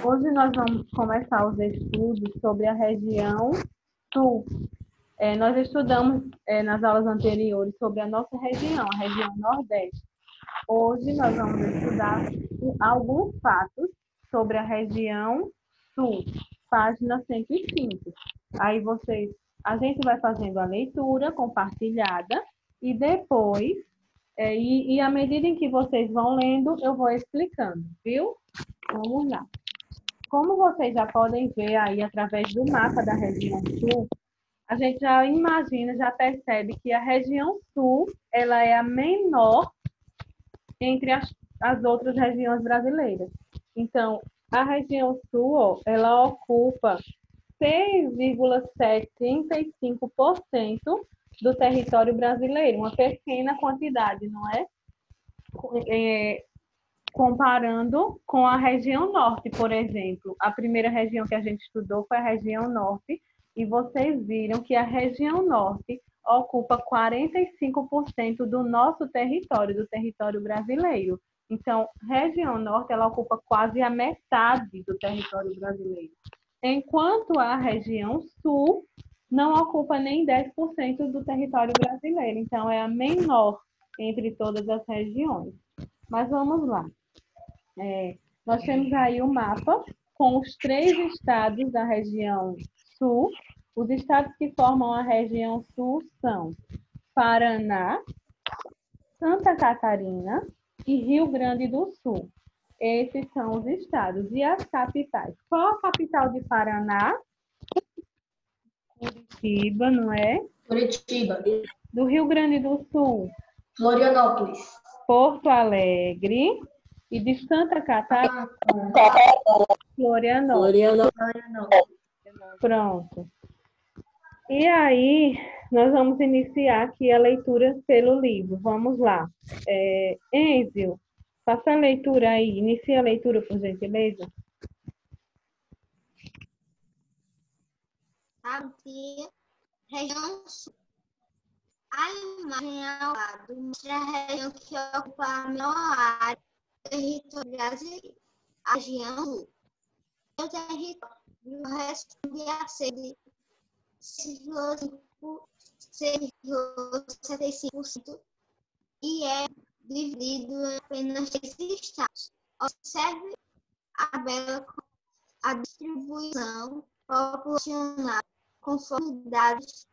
Hoje nós vamos começar os estudos sobre a região sul. Nós estudamos nas aulas anteriores sobre a nossa região, a região Nordeste. Hoje nós vamos estudar alguns fatos sobre a região sul, página 105. Aí a gente vai fazendo a leitura compartilhada e depois, à medida em que vocês vão lendo, eu vou explicando, viu? Vamos lá. Como vocês já podem ver aí através do mapa da região sul, a gente já imagina, já percebe que a região sul, ela é a menor entre as outras regiões brasileiras. Então, a região sul, ó, ela ocupa 6,75% do território brasileiro, uma pequena quantidade, não é? Comparando com a região norte, por exemplo. A primeira região que a gente estudou foi a região norte, e vocês viram que a região norte ocupa 45% do nosso território, do território brasileiro. Então, região norte, ela ocupa quase a metade do território brasileiro. Enquanto a região sul não ocupa nem 10% do território brasileiro. Então, é a menor entre todas as regiões. Mas vamos lá. Nós temos aí o mapa com os 3 estados da região sul. Os estados que formam a região sul são Paraná, Santa Catarina e Rio Grande do Sul. Esses são os estados. E as capitais? Qual a capital de Paraná? Curitiba, não é? Curitiba. Do Rio Grande do Sul? Florianópolis. Porto Alegre. E de Santa Catarina? Florianópolis. Pronto. E aí, nós vamos iniciar aqui a leitura pelo livro. Vamos lá. Enzio, faça a leitura aí. Inicie a leitura, por gentileza. Região sul. A imagem ao lado mostra a região que ocupa a menor área do território brasileiro. A região sul. O território corresponde a 6,75% e é dividido em apenas 3 estados. Observe a tabela com a distribuição populacional conforme dados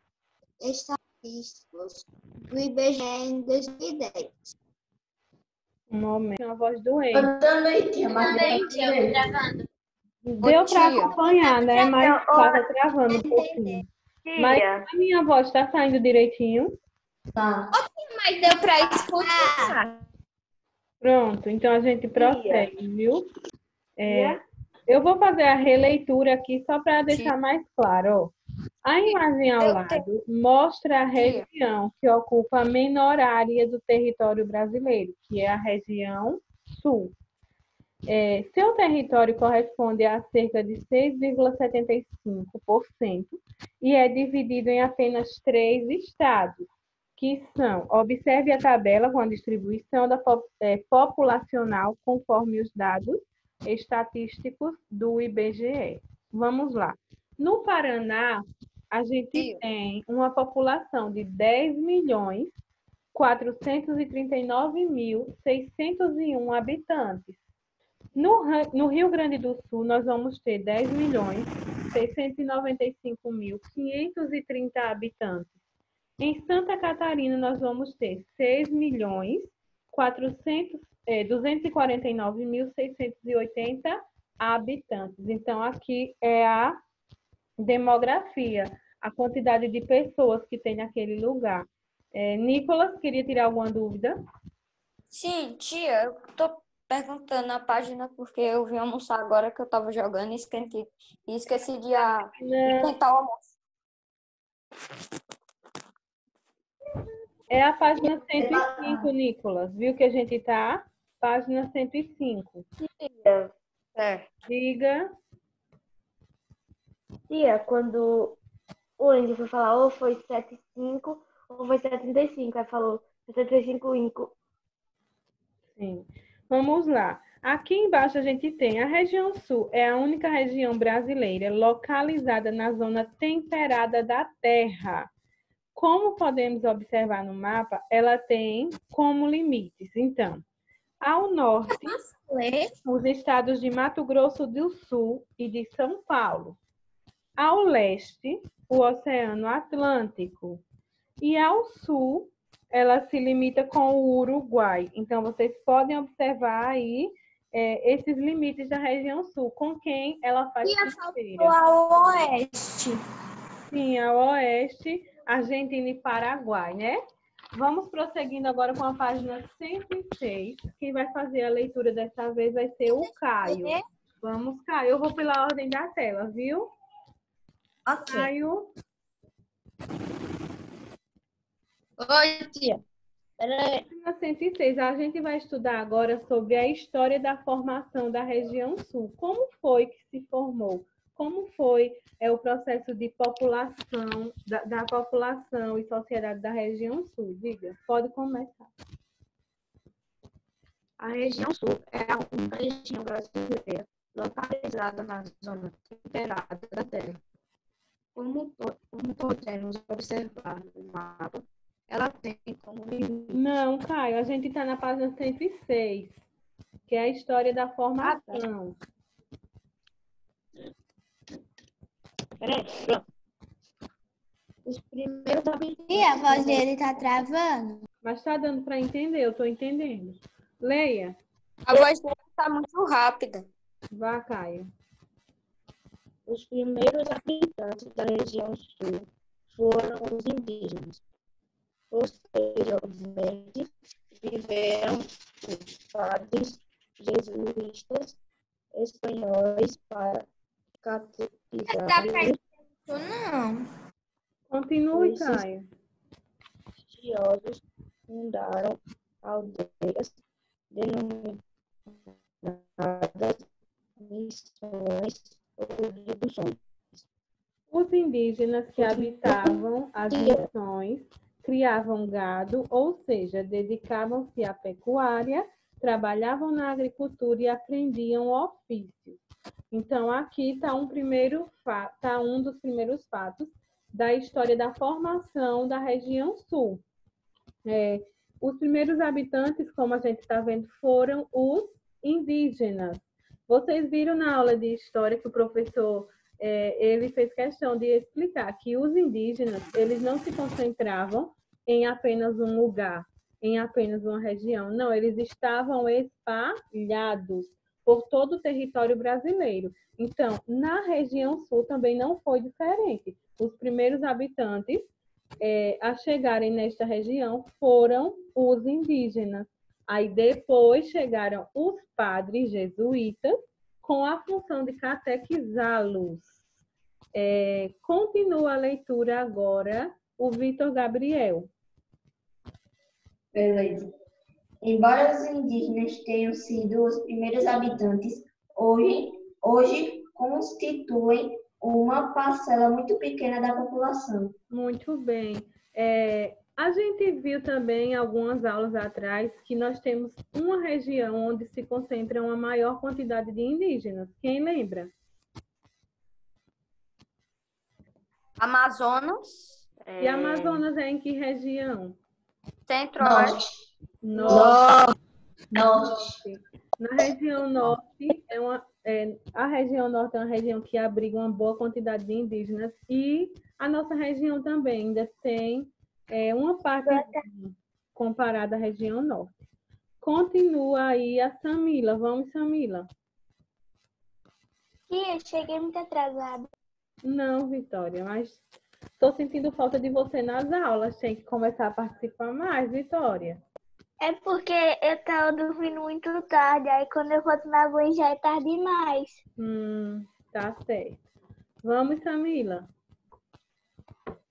estatísticos do IBGE em 2010. Um momento, a voz doente. Eu também tinha, mas eu gravando. Deu para acompanhar, né? Mas estava travando um pouquinho. Mas a minha voz está saindo direitinho? Tá. Mas deu para escutar. Pronto, então a gente prossegue, viu? Eu vou fazer a releitura aqui só para deixar mais claro. Ó. A imagem ao lado mostra a região que ocupa a menor área do território brasileiro, que é a região sul. Seu território corresponde a cerca de 6,75% e é dividido em apenas 3 estados, que são, observe a tabela com a distribuição populacional conforme os dados estatísticos do IBGE. Vamos lá. No Paraná, a gente tem uma população de 10.439.601 habitantes. No Rio Grande do Sul, nós vamos ter 10.695.530 habitantes. Em Santa Catarina, nós vamos ter 6.249.680 habitantes. Então, aqui é a demografia, a quantidade de pessoas que tem naquele lugar. Nicolas, queria tirar alguma dúvida? Sim, tia, eu tô perguntando na página porque eu vim almoçar agora que eu tava jogando e esqueci de esquentar o almoço. É a página 105, Nicolas. Viu que a gente tá? Página 105. Diga. Tia, quando o Andy foi falar ou foi 75 ou foi 75, aí falou 75. Sim. Vamos lá. Aqui embaixo a gente tem a região sul, é a única região brasileira localizada na zona temperada da Terra. Como podemos observar no mapa, ela tem como limites. Então, ao norte, os estados de Mato Grosso do Sul e de São Paulo. Ao leste, o Oceano Atlântico. E ao sul, ela se limita com o Uruguai. Então, vocês podem observar aí esses limites da região sul, com quem ela faz fronteira. Ao oeste. Sim, ao oeste, Argentina e Paraguai, né? Vamos prosseguindo agora com a página 106. Quem vai fazer a leitura dessa vez vai ser o Caio. Vamos, Caio. Eu vou pela ordem da tela, viu? Ok. Caio. Oi, tia. Peraí. Página 106. A gente vai estudar agora sobre a história da formação da região sul. Como foi que se formou? Como foi o processo de população, da população e sociedade da região sul? Diga, pode começar. A região sul é a única região brasileira localizada na zona temperada da Terra. Como podemos observar no mapa, ela tem como limite. Não, Caio, a gente está na página 106, que é a história da formação. Peraí, pronto. Os primeiros habitantes. E a voz dele tá travando? Mas está dando para entender, eu estou entendendo. Leia. A voz dele tá muito rápida. Vá, Caio. Os primeiros habitantes da região sul foram os indígenas. Posteriormente, viveram os padres jesuítas espanhóis para catequizar Não. Continue, Esses- Caio. religiosos, fundaram aldeias denominadas missões ou reduções. Os indígenas que habitavam as missões criavam gado, ou seja, dedicavam-se à pecuária, trabalhavam na agricultura e aprendiam ofícios. Então, aqui está um dos primeiros fatos da história da formação da região sul. Os primeiros habitantes, como a gente está vendo, foram os indígenas. Vocês viram na aula de história que o professor ele fez questão de explicar que os indígenas eles não se concentravam em apenas um lugar, em apenas uma região. Não, eles estavam espalhados por todo o território brasileiro. Então, na região sul também não foi diferente. Os primeiros habitantes a chegarem nesta região foram os indígenas. Aí depois chegaram os padres jesuítas com a função de catequizá-los. Continua a leitura agora o Vitor Gabriel. Beleza. Embora os indígenas tenham sido os primeiros habitantes, hoje constituem uma parcela muito pequena da população. Muito bem. A gente viu também algumas aulas atrás que nós temos uma região onde se concentra uma maior quantidade de indígenas. Quem lembra? Amazonas. E Amazonas é em que região? Centro-Oeste. Norte. Na região norte, a região norte é uma região que abriga uma boa quantidade de indígenas e a nossa região também ainda tem uma parte comparada à região norte. Continua aí a Samila. Vamos, Samila. Tia, cheguei muito atrasada. Não, Vitória, mas estou sentindo falta de você nas aulas. Tem que começar a participar mais, Vitória. É porque eu tava dormindo muito tarde, aí quando eu for tomar banho já é tarde demais. Tá certo. Vamos, Samila.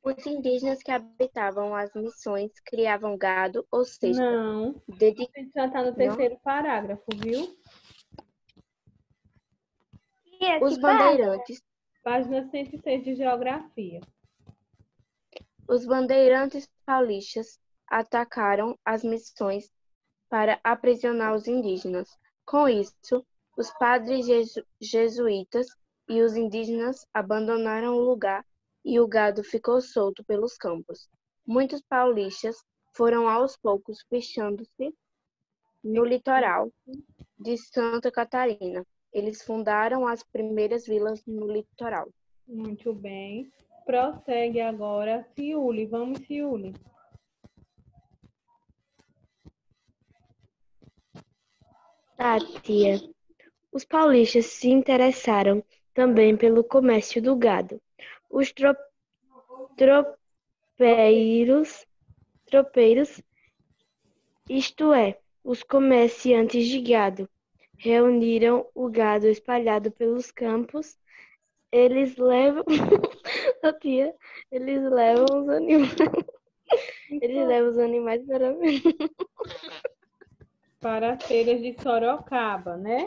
Os indígenas que habitavam as missões criavam gado, ou seja, Não, a gente já está no terceiro parágrafo, viu? Tia, os que passa? bandeirantes. Página 106 de Geografia. Os bandeirantes paulistas atacaram as missões para aprisionar os indígenas. Com isso, os padres jesuítas e os indígenas abandonaram o lugar e o gado ficou solto pelos campos. Muitos paulistas foram aos poucos fechando-se no litoral de Santa Catarina. Eles fundaram as primeiras vilas no litoral. Muito bem. Prossegue agora, Ciuli. Vamos, Ciuli. Tia. Os paulistas se interessaram também pelo comércio do gado. Os tropeiros, isto é, os comerciantes de gado, reuniram o gado espalhado pelos campos. Eles levam eles levam os animais, Para as feiras de Sorocaba, né?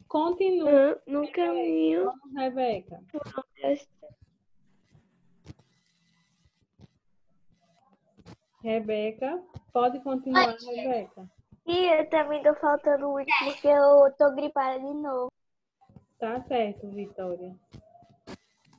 Continua. no caminho. Vamos, Rebeca. Rebeca, pode continuar, Rebeca. E eu também tô faltando muito porque eu tô gripada de novo. Tá certo, Vitória.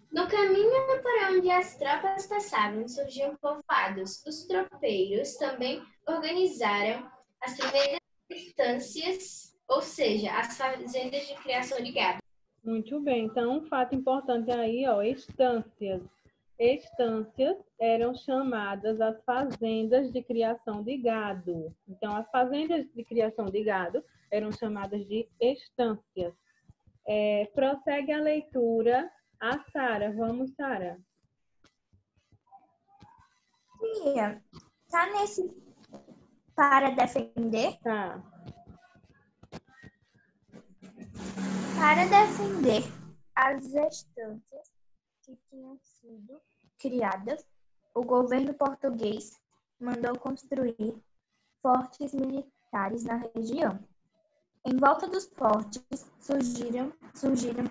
No caminho para onde as tropas passavam, surgiam povoados. Os tropeiros também organizaram as primeiras estâncias, ou seja, as fazendas de criação de gado. Muito bem. Então, um fato importante aí, ó, estâncias. Estâncias eram chamadas as fazendas de criação de gado. Então, as fazendas de criação de gado eram chamadas de estâncias. Prossegue a leitura. A Sara. Vamos, Sara. Tia, tá nesse para defender? Tá. Para defender as estâncias que tinham sido criadas, o governo português mandou construir fortes militares na região. Em volta dos fortes surgiram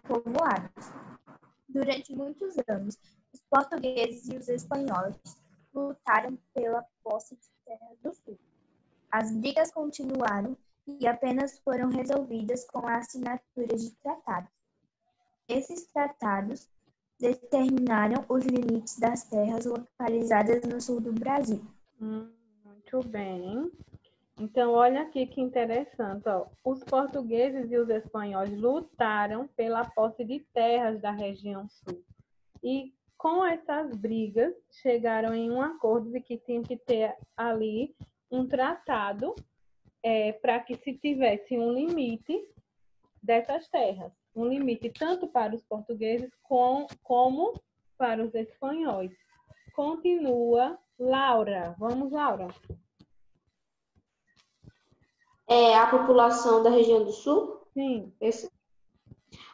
povoados. Durante muitos anos, os portugueses e os espanhóis lutaram pela posse de terras do sul. As brigas continuaram e apenas foram resolvidas com a assinatura de tratados. Esses tratados determinaram os limites das terras localizadas no sul do Brasil. Muito bem. Então, olha aqui que interessante. Ó. Os portugueses e os espanhóis lutaram pela posse de terras da região sul. E com essas brigas, chegaram em um acordo de que tinha que ter ali um tratado para que se tivesse um limite dessas terras. Um limite tanto para os portugueses como para os espanhóis. Continua, Laura. Vamos, Laura. A população da região do sul? Sim.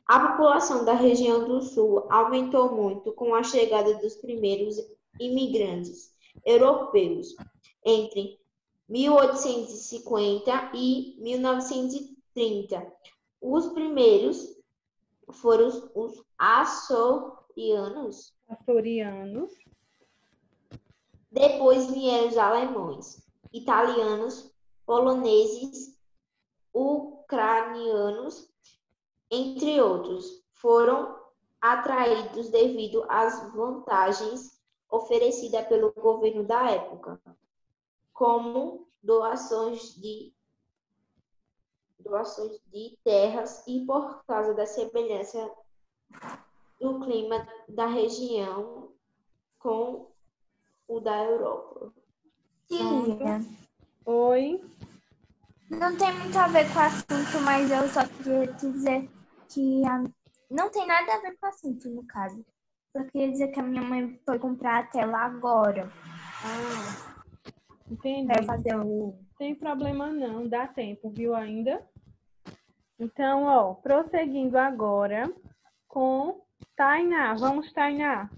A população da região do sul aumentou muito com a chegada dos primeiros imigrantes europeus entre 1850 e 1930. Os primeiros foram os açorianos. Depois vieram os alemães, italianos, poloneses, ucranianos, entre outros. Foram atraídos devido às vantagens oferecidas pelo governo da época, como doações de terras e por causa da semelhança do clima da região com o da Europa. Tia, Oi. não tem muito a ver com o assunto, mas eu só queria dizer que não tem nada a ver com o assunto, no caso. Só queria dizer que a minha mãe foi comprar a tela agora. Entendi. Pra eu fazer o... Tem problema não, dá tempo, viu, ainda? Então, ó, prosseguindo agora com Tainá. Vamos, Tainá.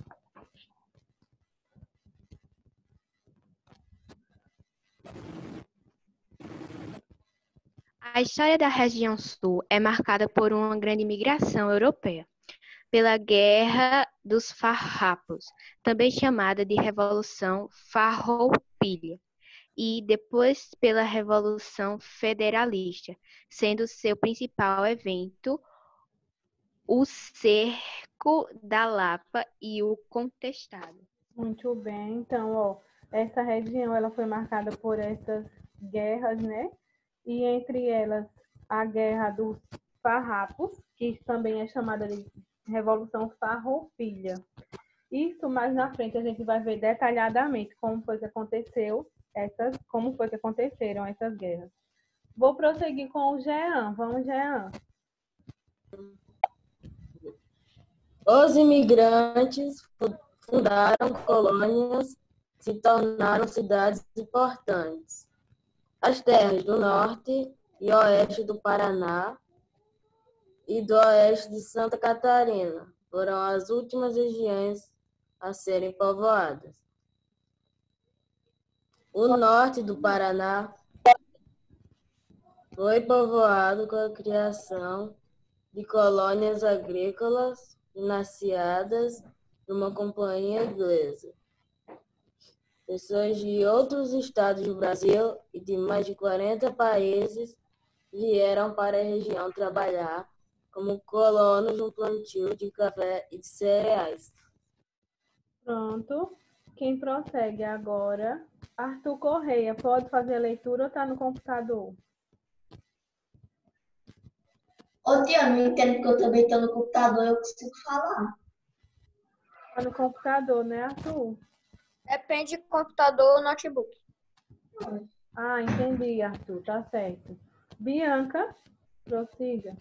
A história da região sul é marcada por uma grande migração europeia, pela Guerra dos Farrapos, também chamada de Revolução Farroupilha, e depois pela Revolução Federalista, sendo seu principal evento o Cerco da Lapa e o Contestado. Muito bem. Então, ó, essa região ela foi marcada por essas guerras, né? E entre elas a Guerra dos Farrapos, que também é chamada de Revolução Farroupilha. Isso mais na frente a gente vai ver detalhadamente como foi que aconteceram essas guerras. Vou prosseguir com o Jean. Vamos, Jean. Os imigrantes fundaram colônias que se tornaram cidades importantes. As terras do norte e oeste do Paraná e do oeste de Santa Catarina foram as últimas regiões a serem povoadas. O norte do Paraná foi povoado com a criação de colônias agrícolas financiadas por uma companhia inglesa. Pessoas de outros estados do Brasil e de mais de 40 países vieram para a região trabalhar como colonos no plantio de café e de cereais. Pronto. Quem prossegue agora? Arthur Correia, pode fazer a leitura ou está no computador? Ô, tia, eu não entendo porque eu também estou no computador, eu consigo falar. Está no computador, né, Arthur? Depende do computador ou notebook. Ah, entendi, Arthur, tá certo. Bianca, prossiga.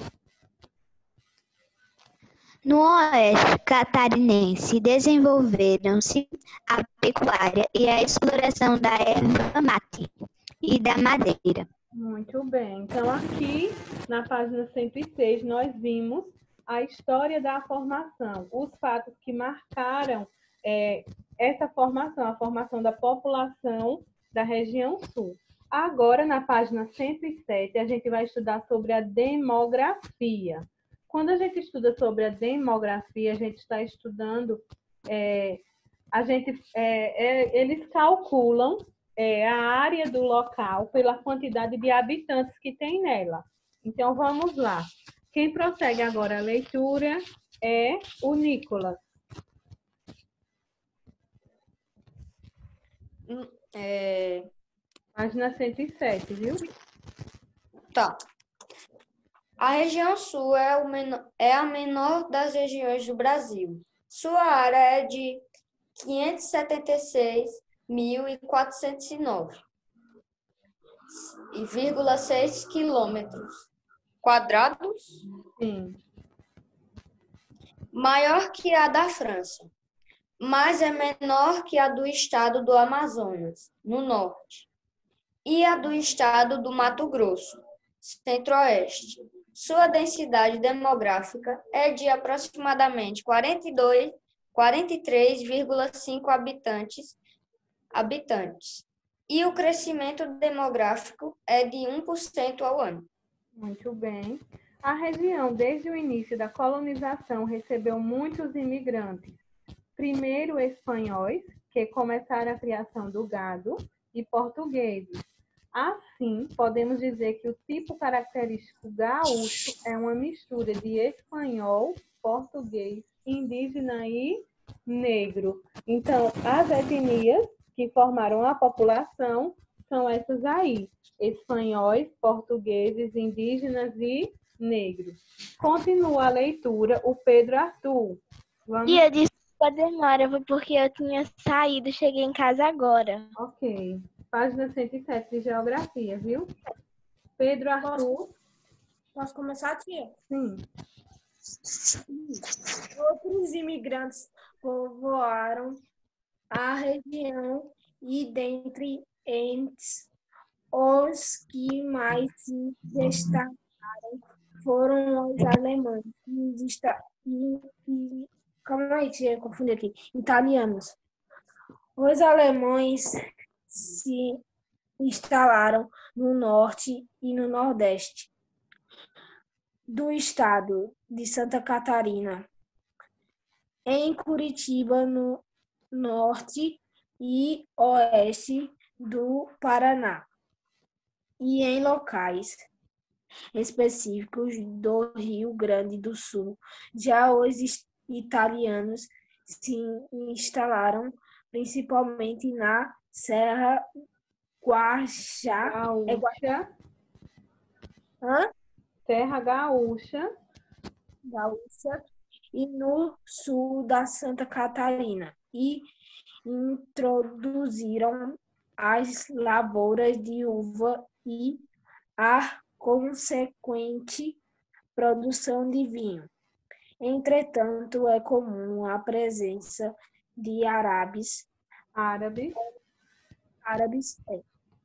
No oeste catarinense desenvolveram-se a pecuária e a exploração da erva mate e da madeira. Muito bem. Então, aqui na página 106, nós vimos a história da formação, os fatos que marcaram essa formação, a formação da população da região sul. Agora, na página 107, a gente vai estudar sobre a demografia. Quando a gente estuda sobre a demografia, a gente está estudando, eles calculam a área do local pela quantidade de habitantes que tem nela. Então, vamos lá. Quem prossegue agora a leitura é o Nicolas. Página 107, viu? Tá. A região sul é a menor das regiões do Brasil. Sua área é de 576.409,6 quilômetros quadrados. Sim. Maior que a da França, mas é menor que a do estado do Amazonas, no norte, e a do estado do Mato Grosso, centro-oeste. Sua densidade demográfica é de aproximadamente 43,5 habitantes, e o crescimento demográfico é de 1% ao ano. Muito bem. A região, desde o início da colonização, recebeu muitos imigrantes. Primeiro, espanhóis, que começaram a criação do gado, e portugueses. Assim, podemos dizer que o tipo característico gaúcho é uma mistura de espanhol, português, indígena e negro. Então, as etnias que formaram a população são essas aí: espanhóis, portugueses, indígenas e negros. Continua a leitura, o Pedro Arthur. Vamos... Tia, desculpa a demora, foi porque eu tinha saído, cheguei em casa agora. Ok. Página 107 de Geografia, viu? Pedro Arthur. Posso começar, tia? Sim. Outros imigrantes povoaram a região e, dentre eles, os que mais se destacaram foram os alemães calma aí, tia, confundi aqui. Italianos. Os alemães se instalaram no norte e no nordeste do estado de Santa Catarina, em Curitiba, no norte e oeste do Paraná e em locais específicos do Rio Grande do Sul. Já os italianos se instalaram principalmente na Serra Gaúcha, Serra Gaúcha e no sul da Santa Catarina e introduziram as lavouras de uva e a consequente produção de vinho. Entretanto, é comum a presença de árabes,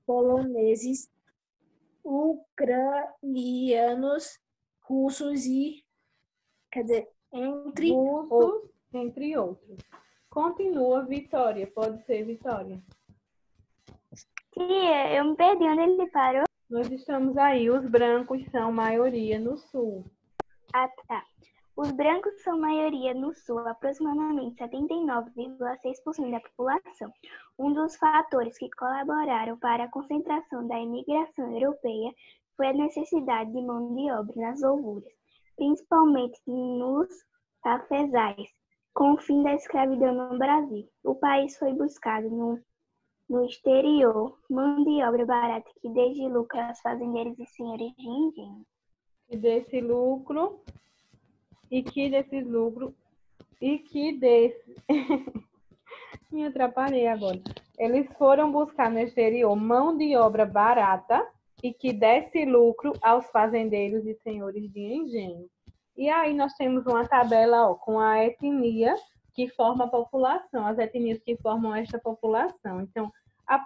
poloneses, ucranianos, russos e, entre outros. Continua, Vitória. Pode ser, Vitória. Tia, eu me perdi onde ele parou. Nós estamos aí. Os brancos são maioria no sul. Ah, tá. Os brancos são maioria no sul, aproximadamente 79,6% da população. Um dos fatores que colaboraram para a concentração da imigração europeia foi a necessidade de mão de obra nas lavouras, principalmente nos cafezais. Com o fim da escravidão no Brasil, o país foi buscado no exterior mão de obra barata que desde lucro aos fazendeiros e senhores de engenho. Me atrapalhei agora. Eles foram buscar no exterior mão de obra barata e que desse lucro aos fazendeiros e senhores de engenho. E aí nós temos uma tabela com a etnia que forma a população, as etnias que formam esta população. Então, a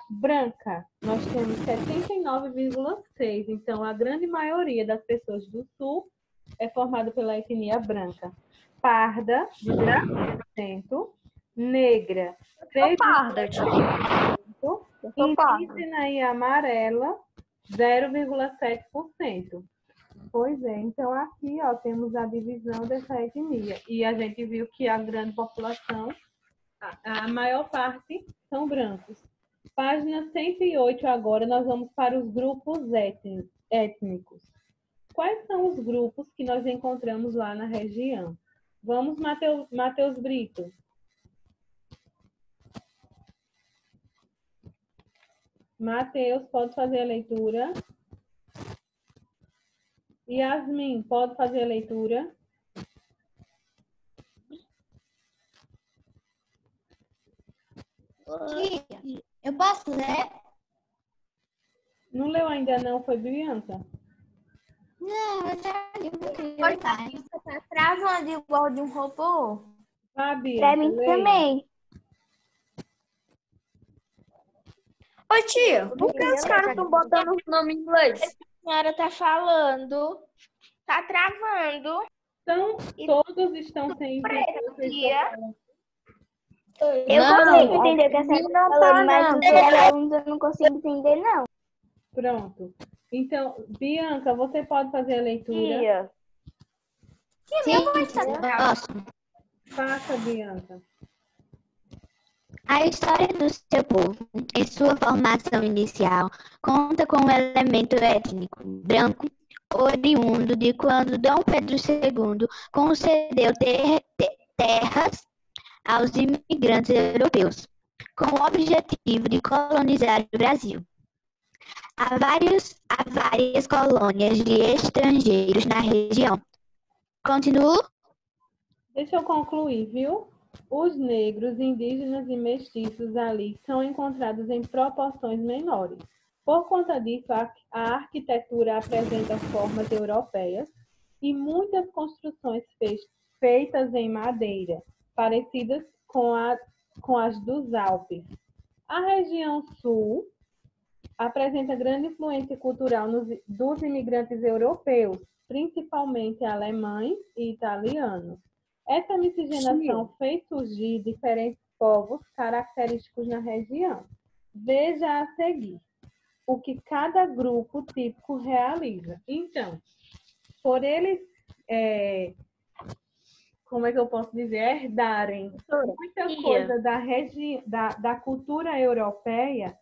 branca, nós temos 79,6%. Então, a grande maioria das pessoas do sul é formada pela etnia branca. Parda, 18%. Negra, 3,7%. Indígena e amarela, 0,7%. Pois é, então aqui temos a divisão dessa etnia. E a gente viu que a grande população, a maior parte, são brancos. Página 108 agora, nós vamos para os grupos étnicos. Quais são os grupos que nós encontramos lá na região? Vamos, Matheus Brito. Matheus, pode fazer a leitura? Yasmin, pode fazer a leitura? Tia, eu posso ler? Não leu ainda não, foi Bianca? Não, eu já li muito. Você tá travando igual de um robô? Bianca, Pra mim também. Ô tia, por que os caras estão botando os nomes em inglês? A senhora tá falando, tá travando. Então, todos estão sem tia. Eu consigo entender o que a senhora tá falando, mas os outros alunos eu não consigo entender, não. Pronto. Então, Bianca, você pode fazer a leitura? Tia. Sim, eu posso. Faça, Bianca. A história do seu povo, em sua formação inicial, conta com um elemento étnico branco, oriundo de quando Dom Pedro II concedeu terras aos imigrantes europeus, com o objetivo de colonizar o Brasil. Há várias colônias de estrangeiros na região. Continuo? Deixa eu concluir, viu? Os negros, indígenas e mestiços ali são encontrados em proporções menores. Por conta disso, a arquitetura apresenta formas europeias e muitas construções feitas em madeira, parecidas com as dos Alpes. A região sul apresenta grande influência cultural dos imigrantes europeus, principalmente alemães e italianos. Essa miscigenação fez surgir diferentes povos característicos na região. Veja a seguir o que cada grupo típico realiza. Então, por eles, como é que eu posso dizer, herdarem muita coisa da cultura europeia,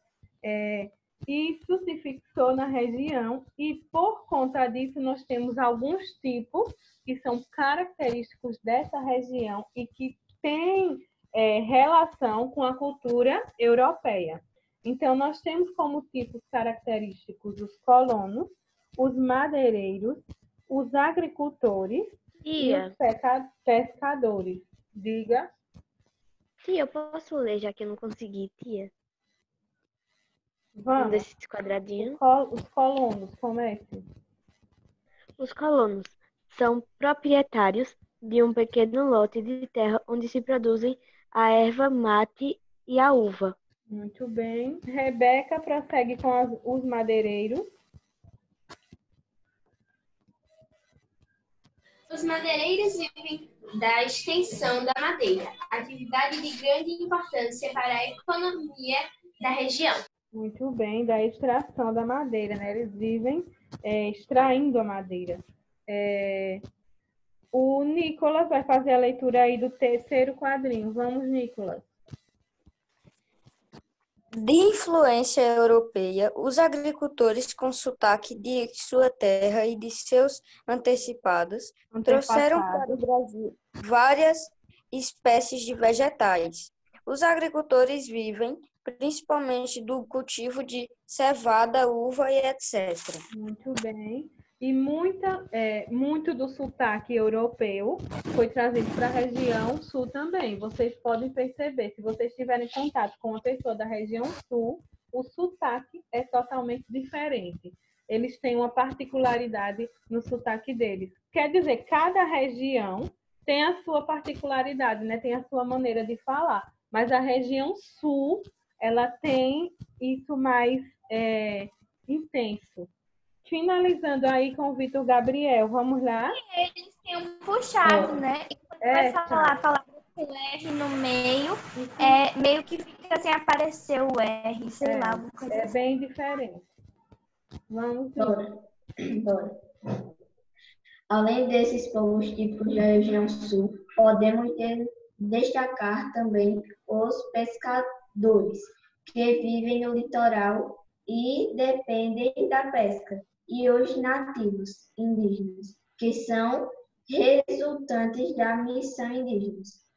Isso se fixou na região e, por conta disso, nós temos alguns tipos que são característicos dessa região e que têm relação com a cultura europeia. Então, nós temos como tipos característicos os colonos, os madeireiros, os agricultores e os pescadores. Diga. Tia, eu posso ler, já que eu não consegui, tia? Vamos. Um desses quadradinhos. Os colonos, comece. Os colonos são proprietários de um pequeno lote de terra onde se produzem a erva mate e a uva. Muito bem. Rebeca prossegue com os madeireiros. Os madeireiros vivem da extensão da madeira, atividade de grande importância para a economia da região. Muito bem, da extração da madeira, né? Eles vivem extraindo a madeira. O Nicolas vai fazer a leitura aí do terceiro quadrinho. Vamos, Nicolas. De influência europeia, os agricultores com sotaque de sua terra e de seus antepassados trouxeram para o Brasil várias espécies de vegetais. Os agricultores vivem principalmente do cultivo de cevada, uva e etc. Muito bem. E muito do sotaque europeu foi trazido para a região sul também. Vocês podem perceber, se vocês tiverem contato com uma pessoa da região sul, o sotaque é totalmente diferente. Eles têm uma particularidade no sotaque deles. Quer dizer, cada região tem a sua particularidade, né? Tem a sua maneira de falar. Mas a região sul, ela tem isso mais intenso. Finalizando aí com o Vitor Gabriel, vamos lá? Eles têm um puxado, né? E quando vai falar a palavra com R no meio, meio que fica sem aparecer o R, sei lá. Bem diferente. Vamos lá. Bora. Além desses povos típicos da região sul, podemos destacar também os pescadores, que vivem no litoral e dependem da pesca, e os nativos indígenas, que são resultantes da missão indígenas.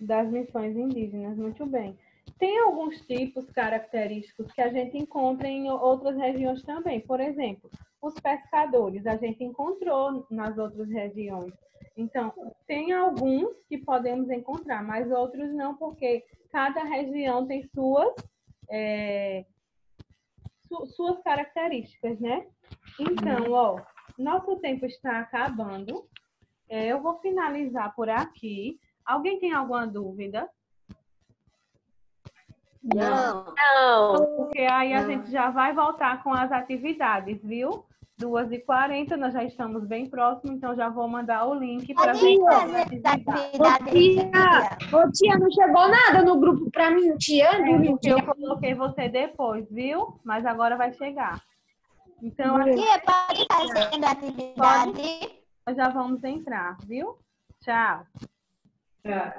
Das missões indígenas, muito bem. Tem alguns tipos característicos que a gente encontra em outras regiões também. Por exemplo, os pescadores, a gente encontrou nas outras regiões. Então, tem alguns que podemos encontrar, mas outros não, porque cada região tem suas características, né? Então, nosso tempo está acabando. Eu vou finalizar por aqui. Alguém tem alguma dúvida? Não. Porque aí a gente já vai voltar com as atividades, viu? 2h40, nós já estamos bem próximos, então já vou mandar o link para ver Tia, não chegou nada no grupo para mim, tia. Eu coloquei você depois, viu? Mas agora vai chegar. Então, pode fazer a atividade. Nós já vamos entrar, viu? Tchau. Tchau.